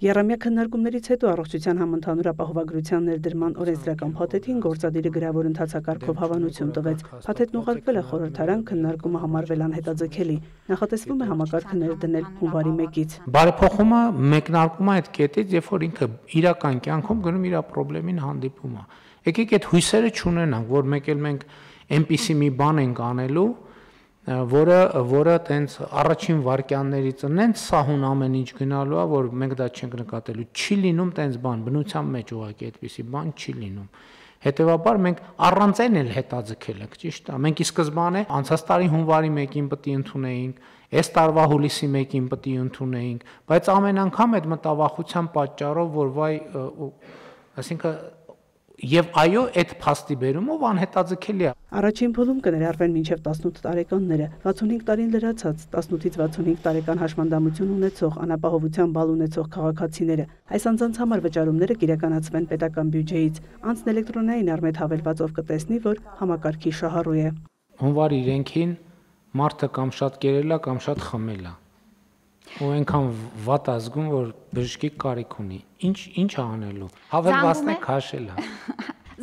Եռամյա քննարկումներից հետո առողջության համընդհանուր ապահովագրության ներդրման օրենսդրական փաթեթին գործադիրը գրավոր ընթացակարգով հավանություն տվեց։ Փաթեթն ուղարկվել է խորհրդարան, քննարկումը համարվել անհետաձգելի։ Նախատեսվում է համակարգը ներդնել հունվարի 1-ից։ Բարեփոխումը մեկնարկում է այդ կետից, երբ որ ինքը իրական կյանքում գնում իր խնդրին հանդիպում է։ Եկեք այդ հույսերը չունենանք, որ մեկ էլ մենք այնպիսի մի բան ենք անելու, որը տենց առաջին վարքյաններից նենց սահուն ամեն ինչ գնալու է, որ մենք դա չենք նկատելու։ Չի լինում տենց բան, բնության մեջ ուղղակի այդպիսի բան չի լինում։ Հետևաբար մենք առանց այն էլ հետաձգել ենք, ճիշտ է։ Մենք ի սկզբանե անցած տարի հունվարի 1-ին պետք է ընդունեինք, այս տարվա հուլիսի 1-ին պետք է ընդունեինք, բայց ամեն անգամ այդ մտավախության պատճառով, որ վայ, այսինքն Եվ այո, այդ փաստի բերումով անհետաձգելի է։ Առաջին փուլում կներառվեն մինչև 18 տարեկանները, 65 տարին լրացած, 18-ից 65 տարեկան հաշմանդամություն ունեցող, անապահովության բալ ունեցող քաղաքացիները։ Այս անձանց համար վճարումները կիրականացվեն պետական բյուջեից։ Անձն էլեկտրոնային արմետ հավելվածով կտեսնի, որ համակարգի շահառու է։ Հունվարի իրենքին մարդը կամ շատ կերել է, կամ շատ խմել է։ Ու այնքան վատ ազգում, որ բժշկի կարիք ունի։ Ինչ անելու։ Հավելվածն է քաշել է։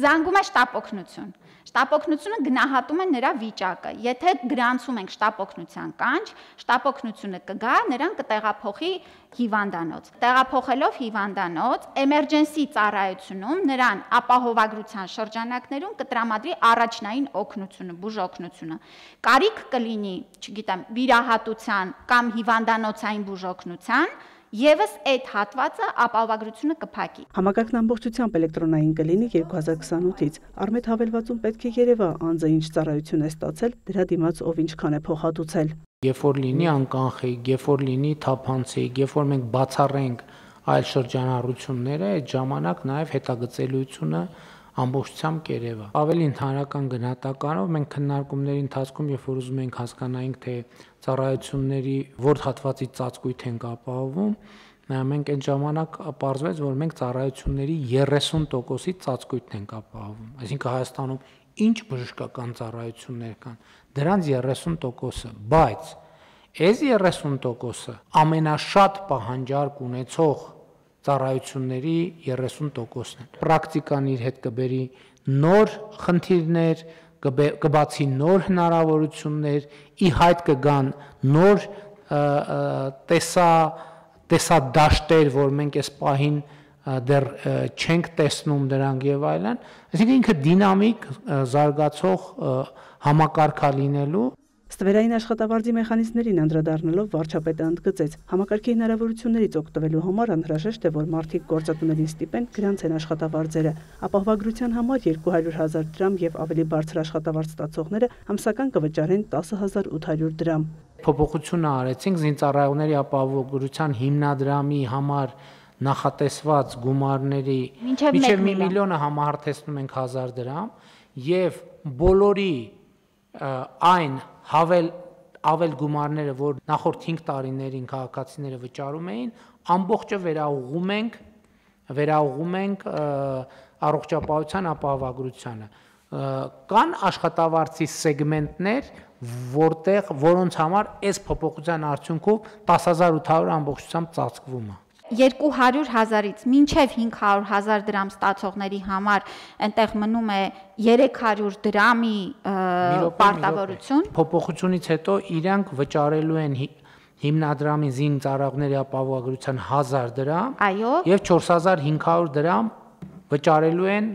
Զանգում է շտապօգնություն։ Շտապօգնությունը գնահատում է նրա վիճակը։ Եթե գրանցում ենք շտապօգնության կանչ, շտապօգնությունը կգա, նրան կտեղափոխի հիվանդանոց։ Տեղափոխելով հիվանդանոց, էմերջենսի ծառայությունում նրան ապահովագրության շրջանակներում կտրամադրի առաջնային օգնությունը, բուժօգնությունը։ Կարիք կլինի, չգիտեմ, վիրահատության կամ հիվանդանոցային բուժօգնության, Եվս այդ հատվածը ապահովագրությունը կփակի։ Համակարգն ամբողջությամբ էլեկտրոնային կլինի 2028-ից։ Արմետ հավելվածում պետք է երևա անձը ինչ ծառայություն է ստացել, դրա դիմաց ով ինչքան է փոխհատուցել։ Երբ որ լինի անկանխիկ, երբ որ լինի թափանցիկ, երբ որ մենք բացառենք այլ շրջանառությունները, այդ ժամանակ նաև հետագծելիությունը ամբողջությամբ կերևա։ Ավելի ընդհանրական գնահատականով մենք քննարկումների ընթացքում, երբ որ ուզում ենք հասկանանք, թե ծառայությունների որ հատվածի ծածկույթ ենք ապահովում, մենք այդ ժամանակ պարզվեց, որ մենք ծառայությունների 30%-ի ծածկույթն ենք ապահովում։ Այսինքն Հայաստանում ինչ բժշկական ծառայություններ կան, դրանց 30%-ը, բայց այս 30%-ը ամենաշատ պահանջարկ ունեցող ծառայությունների 30%-ն են։ Պրակտիկան իր հետ կբերի նոր խնդիրներ, կբացի նոր հնարավորություններ, ի հայտ կգան նոր տեսադաշտեր, որ մենք այս պահին դեռ չենք տեսնում դրանք եւ այլն, այսինքն ինքը դինամիկ զարգացող համակարգ է լինելու։ Ստվերային աշխատավարձի մեխանիզմներին անդրադառնալով վարչապետը ընդգծեց, համակարգի հնարավորություններից օգտվելու համար անհրաժեշտ է, որ մարդիկ գործատուներին ստիպեն գրանցեն աշխատավարձերը։ Ապահովագրության համար 200,000 դրամ եւ ավելի բարձր աշխատավարձ ստացողները ամսական կվճարեն 10,800 դրամ։ Փոփոխությունը արեցինք զինծառայողների ապահովագրության հիմնադրամի համար նախատեսված գումարների մինչև 1 միլիոնը համահարթեցնում ենք 1000 դրամ եւ բոլորի այն ավել գումարները, որ նախորդ 5 տարիներին քաղաքացիները վճարում էին, ամբողջը վերաուղղում ենք առողջապահության ապահովագրությանը։ Կան աշխատավարձի սեգմենտներ, որոնց համար այս փոփոխության արդյունքով 10,800 ամբողջությամբ ծածկվում է։ 200,000-ից մինչև 500,000 դրամ ստացողների համար այնտեղ մնում է 300 դրամի պարտավորություն։ Փոփոխությունից հետո իրանք վճարելու են հիմնադրամի զինծառայողների ապահովագրության 1000 դրամ եւ 4500 դրամ վճարելու են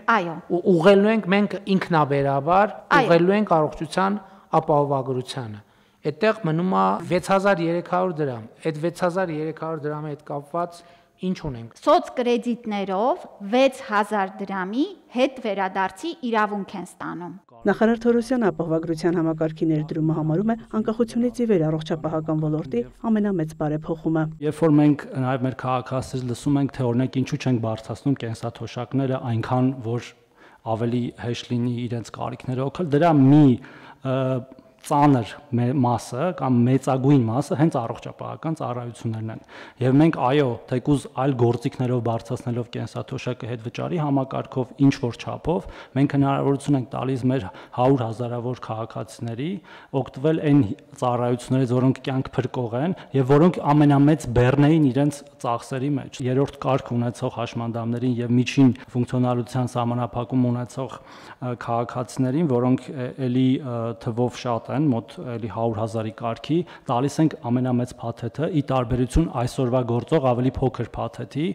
ու ուղղելու ենք մենք ինքնաբերաբար ուղղելու ենք առողջության ապահովագրությանը։ Այդտեղ մնում է 6300 դրամ։ Այդ 6300 դրամի հետ կապված ինչ ունենք։ Սոցկրեդիտներով 6000 դրամի հետ վերադարձի իրավունք են ստանում։ Նախարար Թորոսյանը ապահովագրության համակարգի ներդրումը համարում է անկախությունից ի վեր առողջապահական ոլորտի ամենամեծ բարեփոխումը։ Երբ որ մենք նաև մեր քաղաքացիներից լսում ենք, թե օրինակ ինչու չենք բարձրացնում կենսաթոշակները այնքան, որ ավելի հեշտ լինի իրենց կարիքները օգնել, դրա մի ծանր մասը կամ մեծագույն մասը հենց առողջապահական ծառայություններն են։ Եվ մենք այո, թեկուզ այլ գործիքներով բարձրացնելով կենսաթոշակը հետ վճարի համակարգով ինչ որ չափով, մենք հնարավորություն ենք տալիս մեր 100,000-ավոր քաղաքացիների օգտվել այն ծառայություններից, որոնք կյանք փրկող են եւ որոնք ամենամեծ բեռնեին իրենց ծախսերի մեջ։ Երրորդ կարգ ունեցող հաշմանդամներին եւ միջին ֆունկցիոնալության սահմանափակում ունեցող քաղաքացիներին, որոնք էլի թվով շատ են, մոտ էլի 100,000-ի կարգի, տալիս ենք ամենամեծ փաթեթը՝ ի տարբերություն այսօրվա գործող ավելի փոքր փաթեթի,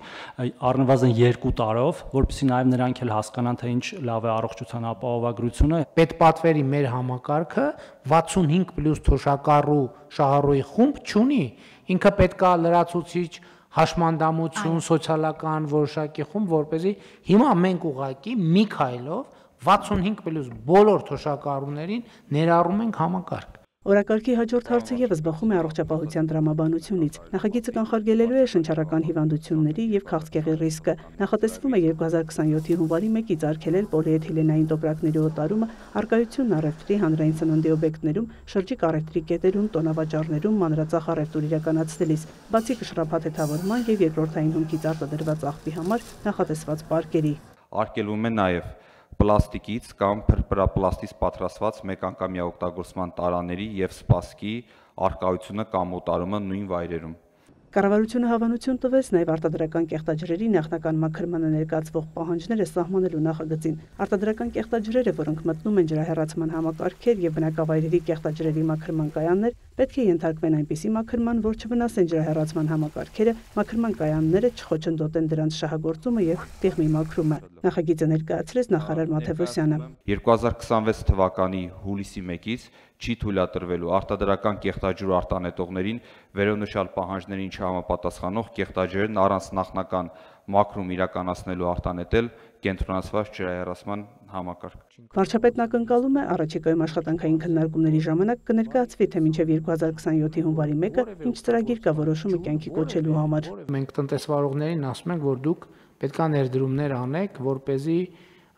առնվազն 2 տարով, որպեսզի նաև նրանք էլ հասկանան, թե ինչ լավ է առողջության ապահովագրությունը։ Պետպատվերի մեր համակարգը 65+ թոշակառու շահառուի խումբ չունի, ինքը պետքա լրացուցիչ հաշմանդամություն, սոցիալական որոշակի խումբ, որպեսզի հիմա մենք ուղղակի մի քայլով 65+ բոլոր թոշակառուներին ներառում ենք համակարգ։ Օրակարգի հաջորդ հարցը եւս բխում է առողջապահության տրամաբանությունից։ Նախագիծը կանխարգելելու է շնչառական հիվանդությունների եւ քաղցկեղի ռիսկը։ Նախատեսվում է 2027-ի հունվարի 1-ից արգելել պոլիէթիլենային տոպրակների օտարումը, առկայությունն առևտրի, հանրային սննդի օբյեկտներում, շրջիկ առևտրի կետերում, տոնավաճառներում, մանրածախ առևտուր իրականացնելիս, բացի կշռափաթեթավորման եւ երկրորդային հումքից արտադրված աղբի համար նախատեսված պարկերի։ Արգելվում է նաեւ պլաստիկից կամ փրփրապլաստից պատրաստված մեկանգամյա օգտագործման տարաների եւ սպասքի առկայությունը կամ օտարումը նույն վայրերում։ Կառավարությունը հավանություն տվեց նաև արտադրական կեղտաջրերի նախնական մաքրմանը ներկայացվող պահանջները սահմանելու նախագծին։ Արտադրական կեղտաջրերը, որոնք մտնում են ջրահեռացման համակարգեր եւ բնակավայրերի կեղտաջրերի մաքրման կայաններ, պետք է ենթարկվեն այնպիսի մաքրման, որ չվնասեն ջրահեռացման համակարգերը, մաքրման կայանները չխոչընդոտեն դրանց շահագործումը եւ տիղմի մաքրումը։ Նախագիծը ներկայացրեց նախարար Մաթևոսյանը։ 2026 թվականի հուլիսի 1-ից չի թույլատրվելու արտադրական կեղտաջուր արտանետողներին վերոնշյալ պահանջներին չհամապատասխանող կեղտաջրերն առանց նախնական մաքրում իրականացնելու արտանետել կենտրոնացված ջրահեռացման համակարգ։ Վարչապետն ակնկալում է առաջիկայում աշխատանքային քննարկումների ժամանակ կներկայացվի, թե մինչև 2027-ի հունվարի 1-ը ինչ ծրագիր կա որոշումը կյանքի կոչելու համար։ Մենք տնտեսվարողներին ասում ենք, որ դուք պետք է ներդրումներ անեք, որպեսզի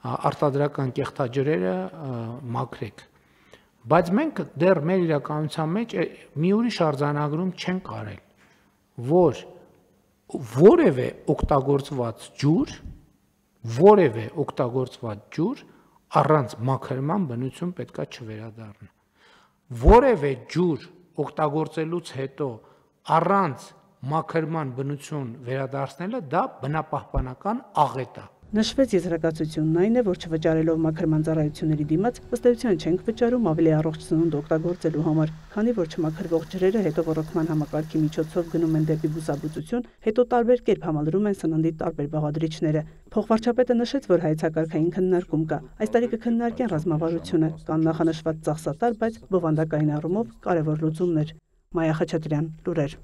արտադրական կեղտաջրերը մաքրեք։ Բայց մենք դեռ մեր իրականության մեջ մի ուրիշ արձանագրում չենք արել, որ որևէ օգտագործված ջուր առանց մաքրման բնություն պետքա չվերադառնա։ Որևէ ջուր օգտագործելուց հետո առանց մաքրման բնություն վերադարձնելը դա բնապահպանական աղետ է։ Նշվեց եզրակացությունն այն է, որ չվճարելով մաքրման ծառայությունների դիմաց, ըստ էության չենք վճարում ավելի առողջ սնունդ օգտագործելու համար, քանի որ չմաքրվող ջրերը հետո ռոռոկման համակարգի միջոցով գնում են դեպի բուսաբուծություն, հետո տարբեր կերպ համալրում են սննդի տարբեր բաղադրիչները։ Փոխվարչապետը նշեց, որ հայեցակարգային քննարկում կա։ Այս տարի կքննարկեն ռազմավարությունը, կան նախանշված ծախսատար, բայց բովանդակային առումով կարևոր լուծումներ։ Մայա Խաչատրյան, լուրեր։